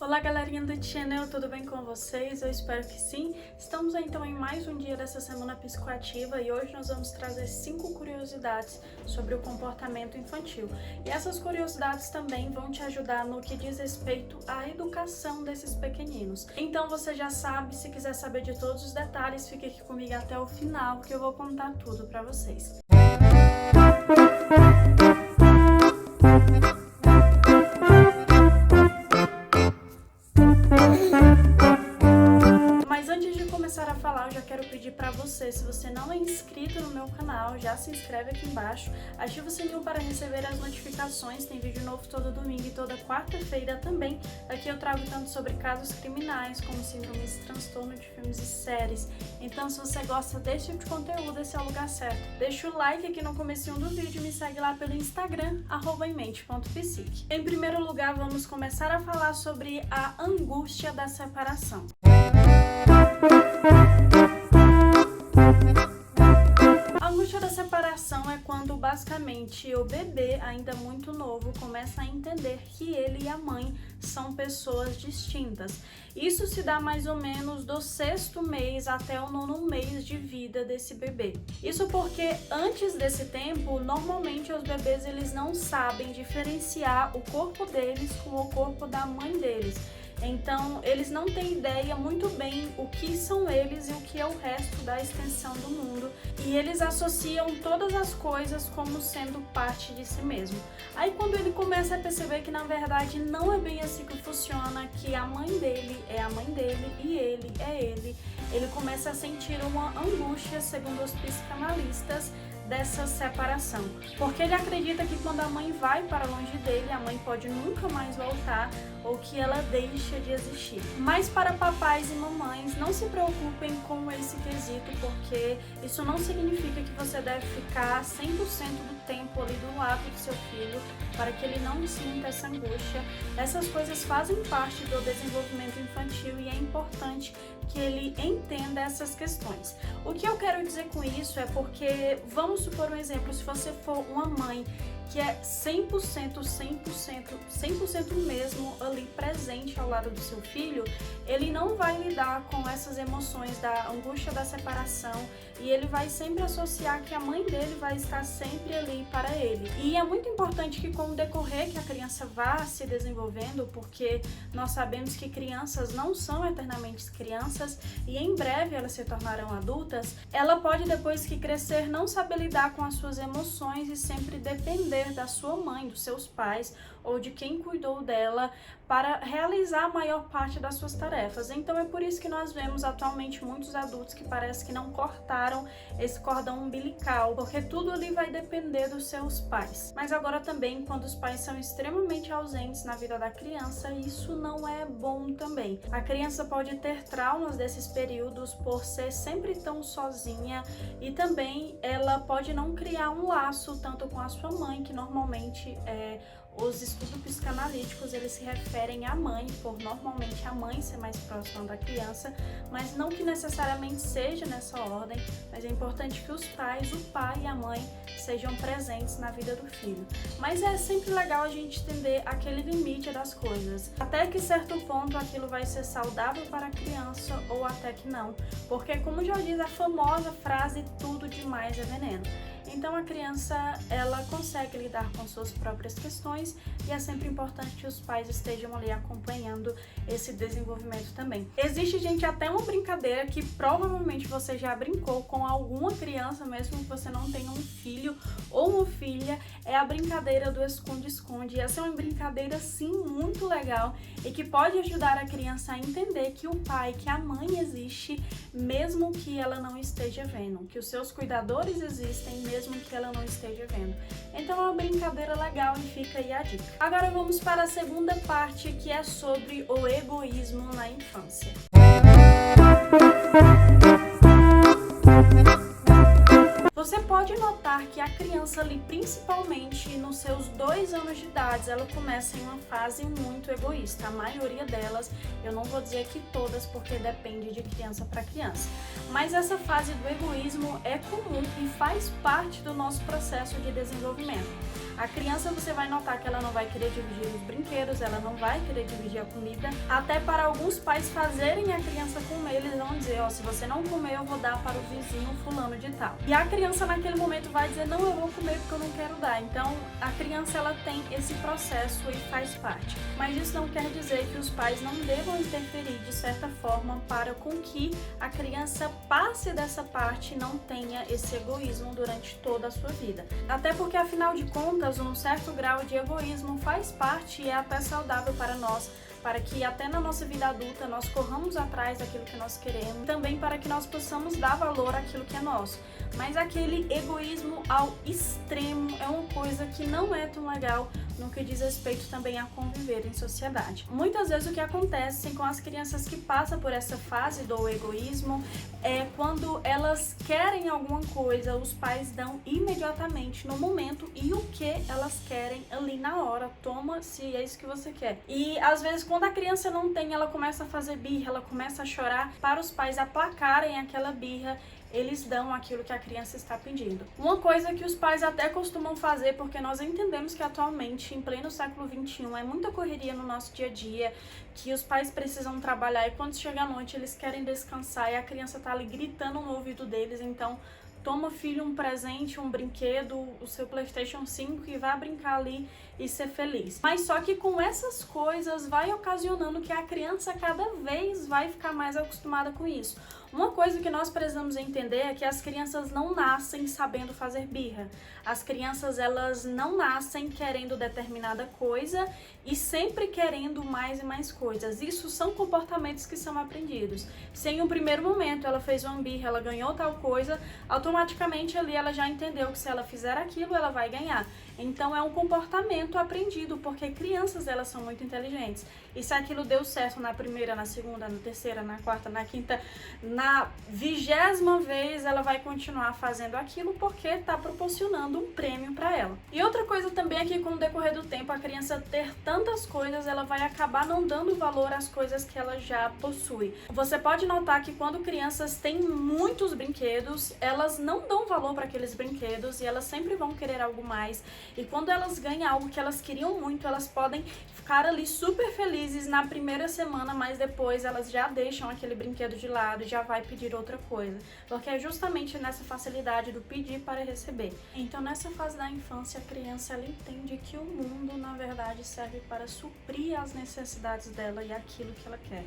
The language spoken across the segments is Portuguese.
Olá galerinha do channel, tudo bem com vocês? Eu espero que sim. Estamos então em mais um dia dessa semana psicoativa e hoje nós vamos trazer 5 curiosidades sobre o comportamento infantil. E essas curiosidades também vão te ajudar no que diz respeito à educação desses pequeninos. Então você já sabe, se quiser saber de todos os detalhes, fique aqui comigo até o final que eu vou contar tudo para vocês. Eu já quero pedir para você, se você não é inscrito no meu canal, já se inscreve aqui embaixo, ativa o sininho para receber as notificações, tem vídeo novo todo domingo e toda quarta-feira também. Aqui eu trago tanto sobre casos criminais, como síndromes e transtorno de filmes e séries. Então se você gosta desse tipo de conteúdo, esse é o lugar certo. Deixa o like aqui no comecinho do vídeo e me segue lá pelo Instagram, @emmente.psique. Em primeiro lugar, vamos começar a falar sobre a angústia da separação. A angústia da separação é quando basicamente o bebê, ainda muito novo, começa a entender que ele e a mãe são pessoas distintas. Isso se dá mais ou menos do 6º mês até o 9º mês de vida desse bebê. Isso porque antes desse tempo, normalmente os bebês eles não sabem diferenciar o corpo deles com o corpo da mãe deles. Então, eles não têm ideia muito bem o que são eles e o que é o resto da extensão do mundo. E eles associam todas as coisas como sendo parte de si mesmo. Aí, quando ele começa a perceber que, na verdade, não é bem assim que funciona, que a mãe dele é a mãe dele e ele é ele começa a sentir uma angústia, segundo os psicanalistas, dessa separação, porque ele acredita que quando a mãe vai para longe dele, a mãe pode nunca mais voltar ou que ela deixa de existir. Mas para papais e mamães, não se preocupem com esse quesito, porque isso não significa que você deve ficar 100% do tempo ali do lado do seu filho para que ele não sinta essa angústia. Essas coisas fazem parte do desenvolvimento infantil e é importante que ele entenda essas questões. O que eu quero dizer com isso é porque, vamos supor um exemplo, se você for uma mãe que é 100% mesmo ali presente ao lado do seu filho, ele não vai lidar com essas emoções da angústia da separação e ele vai sempre associar que a mãe dele vai estar sempre ali para ele. E é muito importante que com o decorrer que a criança vá se desenvolvendo, porque nós sabemos que crianças não são eternamente crianças e em breve elas se tornarão adultas, ela pode depois que crescer não saber lidar com as suas emoções e sempre depender da sua mãe, dos seus pais ou de quem cuidou dela para realizar a maior parte das suas tarefas. Então é por isso que nós vemos atualmente muitos adultos que parece que não cortaram esse cordão umbilical, porque tudo ali vai depender dos seus pais. Mas agora também, quando os pais são extremamente ausentes na vida da criança, isso não é bom também. A criança pode ter traumas desses períodos por ser sempre tão sozinha e também ela pode não criar um laço tanto com a sua mãe, que normalmente os estudos psicanalíticos eles se referem à mãe, por normalmente a mãe ser mais próxima da criança, mas não que necessariamente seja nessa ordem, mas é importante que os pais, o pai e a mãe, sejam presentes na vida do filho. Mas é sempre legal a gente entender aquele limite das coisas, até que certo ponto aquilo vai ser saudável para a criança ou até que não, porque como já diz a famosa frase, tudo demais é veneno. Então a criança, ela consegue lidar com suas próprias questões e é sempre importante que os pais estejam ali acompanhando esse desenvolvimento também. Existe, gente, até uma brincadeira que provavelmente você já brincou com alguma criança, mesmo que você não tenha um filho ou uma filha, é a brincadeira do esconde-esconde. Essa é uma brincadeira, sim, muito legal e que pode ajudar a criança a entender que o pai, que a mãe existe, mesmo que ela não esteja vendo, que os seus cuidadores existem, mesmo que ela não esteja vendo. Então é uma brincadeira legal e fica aí a dica. Agora vamos para a segunda parte, que é sobre o egoísmo na infância. Você pode notar que a criança ali, principalmente nos seus 2 anos de idade, ela começa em uma fase muito egoísta. A maioria delas, eu não vou dizer que todas, porque depende de criança para criança. Mas essa fase do egoísmo é comum e faz parte do nosso processo de desenvolvimento. A criança, você vai notar que ela não vai querer dividir os brinquedos, ela não vai querer dividir a comida. Até para alguns pais fazerem a criança comer, eles vão dizer, ó, se você não comer, eu vou dar para o vizinho fulano de tal. E a criança naquele momento vai dizer, não, eu vou comer porque eu não quero dar. Então, a criança, ela tem esse processo e faz parte. Mas isso não quer dizer que os pais não devam interferir de certa forma para com que a criança passe dessa parte e não tenha esse egoísmo durante toda a sua vida. Até porque, afinal de contas, um certo grau de egoísmo faz parte e é até saudável para nós, para que até na nossa vida adulta nós corramos atrás daquilo que nós queremos, também para que nós possamos dar valor àquilo que é nosso. Mas aquele egoísmo ao extremo é uma coisa que não é tão legal no que diz respeito também a conviver em sociedade. Muitas vezes o que acontece com as crianças que passam por essa fase do egoísmo é quando elas querem alguma coisa, os pais dão imediatamente no momento e o que elas querem ali na hora, toma se é isso que você quer. E às vezes quando a criança não tem, ela começa a fazer birra, ela começa a chorar, para os pais aplacarem aquela birra, eles dão aquilo que a criança está pedindo. Uma coisa que os pais até costumam fazer, porque nós entendemos que atualmente, em pleno século XXI, é muita correria no nosso dia a dia, que os pais precisam trabalhar e quando chega a noite eles querem descansar e a criança tá ali gritando no ouvido deles, então toma, filho, um presente, um brinquedo, o seu PlayStation 5 e vá brincar ali e ser feliz. Mas só que com essas coisas vai ocasionando que a criança cada vez vai ficar mais acostumada com isso. Uma coisa que nós precisamos entender é que as crianças não nascem sabendo fazer birra. As crianças, elas não nascem querendo determinada coisa e sempre querendo mais e mais coisas. Isso são comportamentos que são aprendidos. Se em um primeiro momento ela fez uma birra, ela ganhou tal coisa, automaticamente ali ela já entendeu que se ela fizer aquilo, ela vai ganhar. Então é um comportamento aprendido, porque crianças, elas são muito inteligentes. E se aquilo deu certo na primeira, na segunda, na terceira, na quarta, na quinta, na 20ª vez, ela vai continuar fazendo aquilo porque está proporcionando um prêmio para ela. E outra coisa também é que com o decorrer do tempo, a criança ter tantas coisas, ela vai acabar não dando valor às coisas que ela já possui. Você pode notar que quando crianças têm muitos brinquedos, elas não dão valor para aqueles brinquedos e elas sempre vão querer algo mais. E quando elas ganham algo que elas queriam muito, elas podem ficar ali super felizes na primeira semana, mas depois elas já deixam aquele brinquedo de lado e já vai pedir outra coisa. Porque é justamente nessa facilidade do pedir para receber. Então nessa fase da infância, a criança, ela entende que o mundo, na verdade, serve para suprir as necessidades dela e aquilo que ela quer.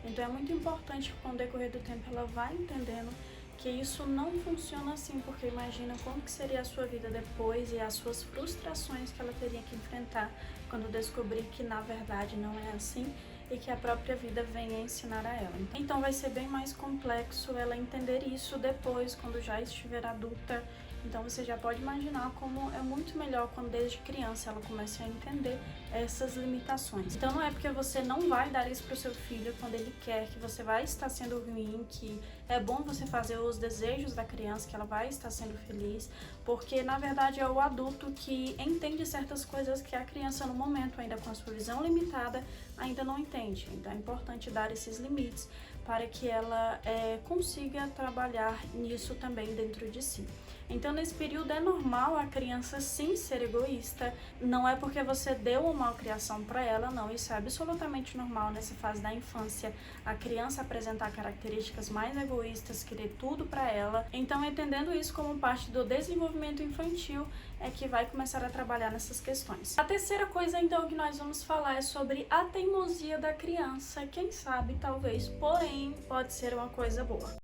Então é muito importante que com o decorrer do tempo ela vá entendendo que isso não funciona assim, porque imagina como que seria a sua vida depois e as suas frustrações que ela teria que enfrentar quando descobrir que na verdade não é assim e que a própria vida venha ensinar a ela. Então vai ser bem mais complexo ela entender isso depois, quando já estiver adulta. Então você já pode imaginar como é muito melhor quando desde criança ela comece a entender essas limitações. Então não é porque você não vai dar isso para o seu filho quando ele quer, que você vai estar sendo ruim, que é bom você fazer os desejos da criança, que ela vai estar sendo feliz, porque na verdade é o adulto que entende certas coisas que a criança no momento, ainda com a sua visão limitada, ainda não entende. Então é importante dar esses limites para que ela consiga trabalhar nisso também dentro de si. Então, nesse período é normal a criança sim ser egoísta, não é porque você deu uma malcriação para ela, não, isso é absolutamente normal nessa fase da infância, a criança apresentar características mais egoístas, querer tudo para ela. Então, entendendo isso como parte do desenvolvimento infantil, é que vai começar a trabalhar nessas questões. A terceira coisa, então, que nós vamos falar é sobre a teimosia da criança, quem sabe, talvez, porém, pode ser uma coisa boa.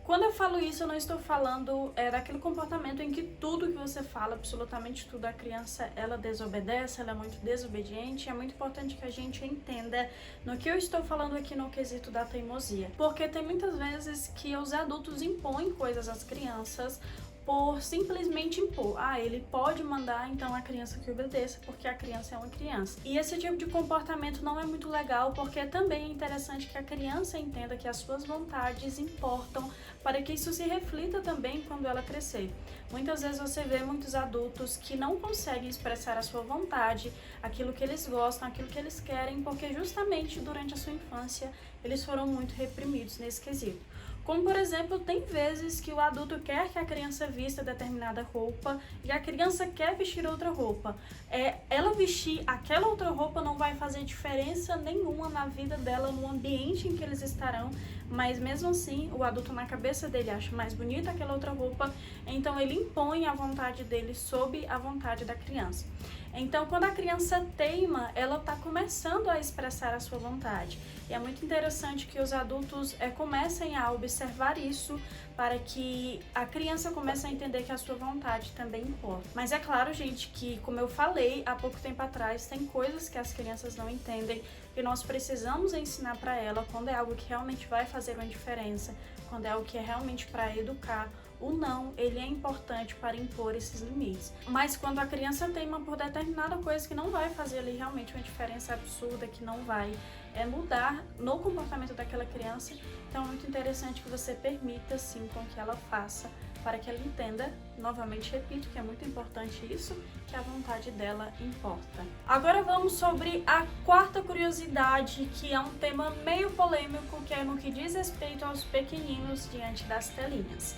Quando eu falo isso, eu não estou falando daquele comportamento em que tudo que você fala, absolutamente tudo, a criança, ela desobedece, ela é muito desobediente. É muito importante que a gente entenda no que eu estou falando aqui no quesito da teimosia. Porque tem muitas vezes que os adultos impõem coisas às crianças por simplesmente impor. Ele pode mandar, então a criança que obedeça, porque a criança é uma criança. E esse tipo de comportamento não é muito legal, porque também é interessante que a criança entenda que as suas vontades importam, para que isso se reflita também quando ela crescer. Muitas vezes você vê muitos adultos que não conseguem expressar a sua vontade, aquilo que eles gostam, aquilo que eles querem, porque justamente durante a sua infância eles foram muito reprimidos nesse quesito. Como, por exemplo, tem vezes que o adulto quer que a criança vista determinada roupa e a criança quer vestir outra roupa. Ela vestir aquela outra roupa não vai fazer diferença nenhuma na vida dela, no ambiente em que eles estarão, mas mesmo assim o adulto na cabeça dele acha mais bonita aquela outra roupa, então ele impõe a vontade dele sob a vontade da criança. Então, quando a criança teima, ela está começando a expressar a sua vontade. E é muito interessante que os adultos comecem a observar isso para que a criança comece a entender que a sua vontade também importa. Mas é claro, gente, que como eu falei há pouco tempo atrás, tem coisas que as crianças não entendem e nós precisamos ensinar para ela quando é algo que realmente vai fazer uma diferença, quando é algo que é realmente para educar. O não, ele é importante para impor esses limites. Mas quando a criança teima por determinada coisa que não vai fazer ali realmente uma diferença absurda, que não vai mudar no comportamento daquela criança, então é muito interessante que você permita sim com que ela faça, para que ela entenda, novamente repito, que é muito importante isso, que a vontade dela importa. Agora vamos sobre a quarta curiosidade, que é um tema meio polêmico, que é no que diz respeito aos pequeninos diante das telinhas.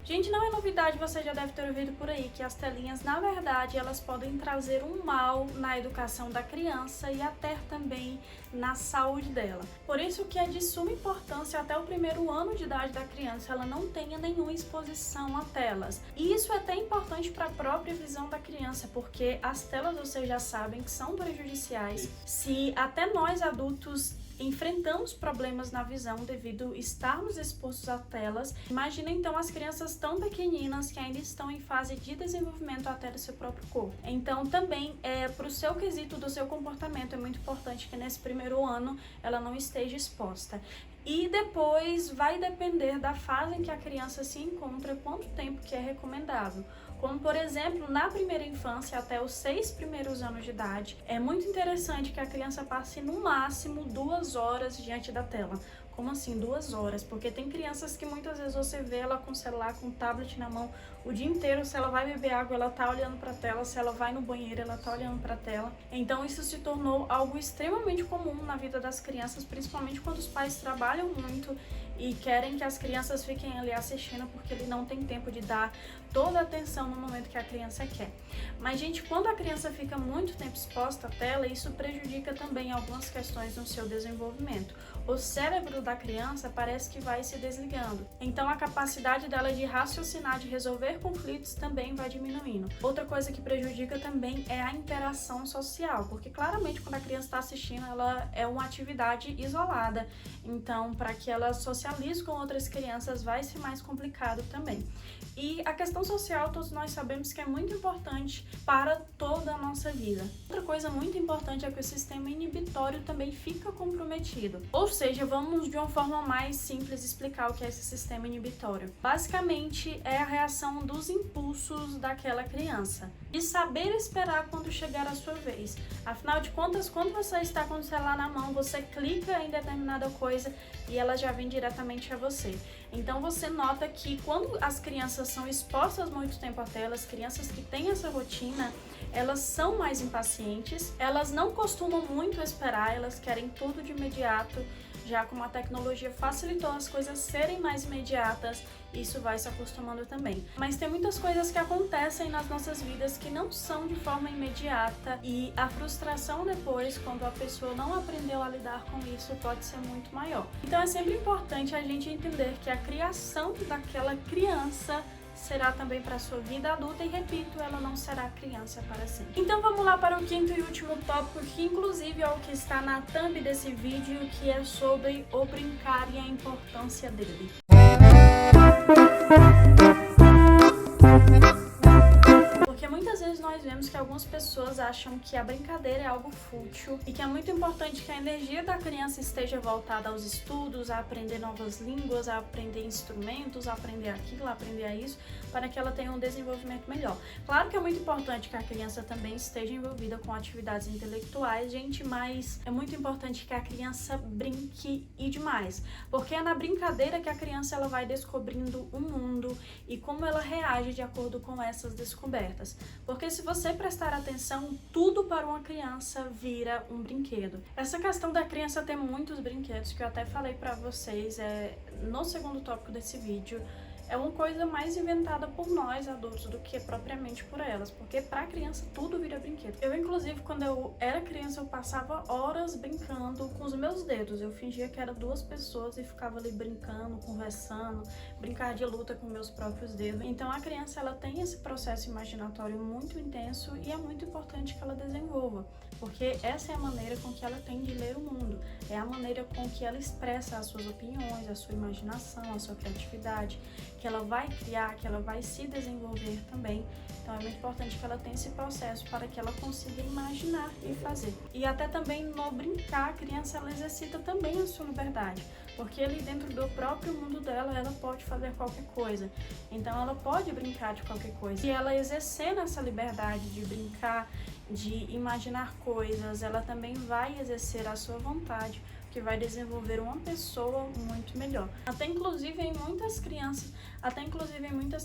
Gente, não é novidade, você já deve ter ouvido por aí que as telinhas, na verdade, elas podem trazer um mal na educação da criança e até também na saúde dela. Por isso que é de suma importância até o primeiro ano de idade da criança ela não tenha nenhuma exposição a telas. E isso é até importante para a própria visão da criança, porque as telas vocês já sabem que são prejudiciais. Se até nós adultos enfrentamos problemas na visão devido estarmos expostos a telas, imagina então as crianças tão pequeninas que ainda estão em fase de desenvolvimento até do seu próprio corpo. Então também para o seu quesito do seu comportamento é muito importante que nesse primeiro ano ela não esteja exposta. E depois vai depender da fase em que a criança se encontra, quanto tempo que é recomendável. Como, por exemplo, na primeira infância, até os 6 primeiros anos de idade, é muito interessante que a criança passe no máximo 2 horas diante da tela. Como assim 2 horas? Porque tem crianças que muitas vezes você vê ela com o celular, com o tablet na mão o dia inteiro. Se ela vai beber água, ela tá olhando para a tela. Se ela vai no banheiro, ela tá olhando para a tela. Então isso se tornou algo extremamente comum na vida das crianças, principalmente quando os pais trabalham muito e querem que as crianças fiquem ali assistindo, porque ele não tem tempo de dar toda a atenção no momento que a criança quer. Mas, gente, quando a criança fica muito tempo exposta à tela, isso prejudica também algumas questões no seu desenvolvimento. O cérebro da criança parece que vai se desligando. Então, a capacidade dela de raciocinar, de resolver conflitos também vai diminuindo. Outra coisa que prejudica também é a interação social, porque claramente quando a criança está assistindo, ela é uma atividade isolada. Então, para que ela socialize com outras crianças vai ser mais complicado também. E a questão social, todos nós sabemos que é muito importante para toda a nossa vida. Outra coisa muito importante é que o sistema inibitório também fica comprometido. Ou seja, vamos de uma forma mais simples explicar o que é esse sistema inibitório. Basicamente, é a reação dos impulsos daquela criança. E saber esperar quando chegar a sua vez. Afinal de contas, quando você está com o celular na mão, você clica em determinada coisa e ela já vem diretamente a você. Então você nota que quando as crianças são expostas muito tempo à tela, as crianças que têm essa rotina, elas são mais impacientes, elas não costumam muito esperar, elas querem tudo de imediato. Já como a tecnologia facilitou as coisas serem mais imediatas, isso vai se acostumando também. Mas tem muitas coisas que acontecem nas nossas vidas que não são de forma imediata e a frustração depois, quando a pessoa não aprendeu a lidar com isso, pode ser muito maior. Então é sempre importante a gente entender que a criação daquela criança será também para a sua vida adulta e, repito, ela não será criança para sempre. Então vamos lá para o quinto e último tópico, que inclusive é o que está na thumb desse vídeo, que é sobre o brincar e a importância dele. Nós vemos que algumas pessoas acham que a brincadeira é algo fútil e que é muito importante que a energia da criança esteja voltada aos estudos, a aprender novas línguas, a aprender instrumentos, a aprender aquilo, a aprender isso, para que ela tenha um desenvolvimento melhor. Claro que é muito importante que a criança também esteja envolvida com atividades intelectuais, gente, mas é muito importante que a criança brinque e demais, porque é na brincadeira que a criança ela vai descobrindo o mundo e como ela reage de acordo com essas descobertas. Porque se você prestar atenção, tudo para uma criança vira um brinquedo. Essa questão da criança ter muitos brinquedos, que eu até falei pra vocês no segundo tópico desse vídeo, é uma coisa mais inventada por nós adultos do que propriamente por elas, porque pra criança tudo vira brinquedo. Eu, inclusive, quando eu era criança, eu passava horas brincando com os meus dedos. Eu fingia que era duas pessoas e ficava ali brincando, conversando, brincar de luta com meus próprios dedos. Então a criança, ela tem esse processo imaginatório muito intenso e é muito importante que ela desenvolva, porque essa é a maneira com que ela tem de ler o mundo, é a maneira com que ela expressa as suas opiniões, a sua imaginação, a sua criatividade, que ela vai criar, que ela vai se desenvolver também. Então é muito importante que ela tenha esse processo para que ela consiga imaginar e fazer. E até também no brincar, a criança, ela exercita também a sua liberdade, porque ali dentro do próprio mundo dela, ela pode fazer qualquer coisa. Então ela pode brincar de qualquer coisa. E ela exercendo essa liberdade de brincar, de imaginar coisas, ela também vai exercer a sua vontade, que vai desenvolver uma pessoa muito melhor. Até inclusive em muitas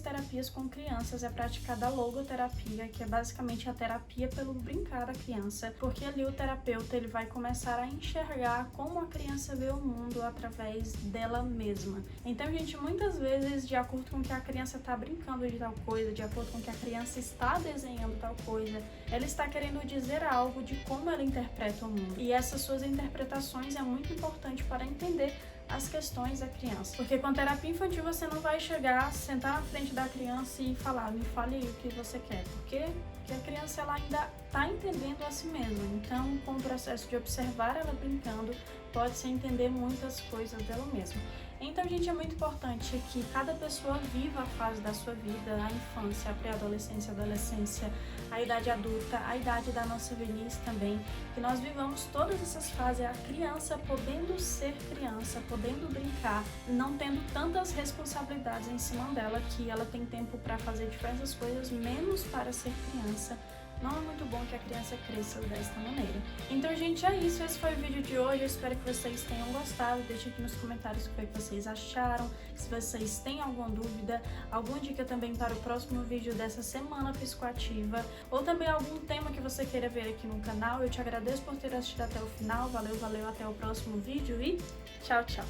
terapias com crianças é praticada a logoterapia, que é basicamente a terapia pelo brincar da criança, porque ali o terapeuta, ele vai começar a enxergar como a criança vê o mundo através dela mesma. Então, gente, muitas vezes, de acordo com que a criança está brincando de tal coisa, de acordo com que a criança está desenhando tal coisa, ela está querendo dizer algo de como ela interpreta o mundo. E essas suas interpretações é muito importante para entender as questões da criança. Porque com a terapia infantil você não vai chegar, sentar na frente da criança e falar, me fale aí o que você quer. Porque a criança, ela ainda está entendendo a si mesma. Então, com o processo de observar ela brincando, pode-se entender muitas coisas dela mesma. Então, gente, é muito importante que cada pessoa viva a fase da sua vida, a infância, a pré-adolescência, a adolescência, a idade adulta, a idade da nossa velhice também, que nós vivamos todas essas fases, a criança podendo ser criança, podendo brincar, não tendo tantas responsabilidades em cima dela, que ela tem tempo para fazer diversas coisas, menos para ser criança. Não é muito bom que a criança cresça desta maneira. Então, gente, é isso. Esse foi o vídeo de hoje. Eu espero que vocês tenham gostado. Deixe aqui nos comentários o que vocês acharam. Se vocês têm alguma dúvida, alguma dica também para o próximo vídeo dessa semana psicoativa, ou também algum tema que você queira ver aqui no canal. Eu te agradeço por ter assistido até o final. Valeu, valeu. Até o próximo vídeo e tchau, tchau.